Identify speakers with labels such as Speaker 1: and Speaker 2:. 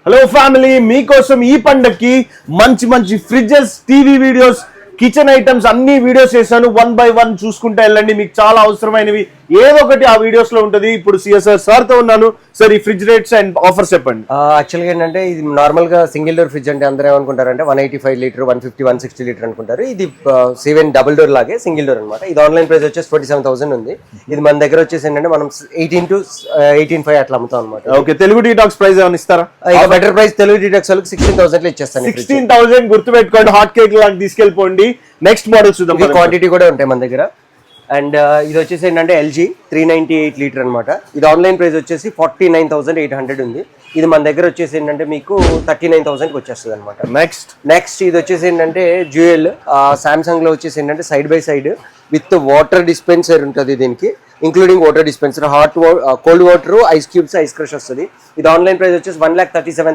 Speaker 1: Hello family, మీకోసం ఈ పండక్కి మంచి మంచి fridges, TV videos, kitchen items అన్ని వీడియోస్ చేశాను. 1 by 1 చూసుకుంటూ వెళ్ళండి. మీకు చాలా అవసరమైనవి ఏదో ఒకటి ఆ వీడియోస్ లో ఉంటుంది. ఇప్పుడు సిఎస్ఆర్ సార్ తో ఉన్నాను. సార్, ఈ ఫ్రిడ్జ్ రేట్స్ అండ్ ఆఫర్స్ చెప్పండి.
Speaker 2: యాక్చువల్గా ఏంటంటే ఇది నార్మల్ గా సింగిల్ డోర్ ఫ్రిడ్జ్ అంటే అందరూ ఏమనుకుంటారంటే 185 లీటర్ 150 160 లీటర్ అనుకుంటారు. ఇది 7 డబుల్ డోర్ లాగే సింగిల్ డోర్ అనమాట. ఇది ఆన్లైన్ ప్రైస్ వచ్చేసి 47,000 ఉంది. ఇది మన దగ్గర వచ్చేసి ఏంటంటే మనం 18 to 18.5 అట్లా అమ్ముతాం అనమాట.
Speaker 1: ఓకే, తెలుగు డీటాక్స్ ప్రైస్ ఏమైనా ఇస్తారా?
Speaker 2: బెటర్ ప్రైస్ తెలుగు డీటాక్స్ వాళ్ళకి 16,000 లో ఇచ్చేస్తాను.
Speaker 1: 16,000 గుర్తుపెట్టుకోండి. హాట్ కేక్ లాగా తీసుకెళ్ళిపోండి. నెక్స్ట్ మోడల్స్ చూద్దాం.
Speaker 2: క్వాంటిటీ కూడా ఉంటాయి మన దగ్గర. అండ్ ఇది వచ్చేసి ఏంటంటే ఎల్జీ 398 లీటర్ అనమాట. ఇది ఆన్లైన్ ప్రైస్ వచ్చేసి 49,800 ఉంది. ఇది మన దగ్గర వచ్చేసి ఏంటంటే మీకు 39,000కి వచ్చేస్తుంది అనమాట. నెక్స్ట్ ఇది వచ్చేసి ఏంటంటే జ్యూయల్ సామ్సంగ్ లో వచ్చేసి ఏంటంటే side by side with water dispenser ఉంటుంది దీనికి, including water dispenser, cold water, ice cubes, ice crush వస్తుంది. ఇది ఆన్లైన్ ప్రైస్ వచ్చేసి 1,37,000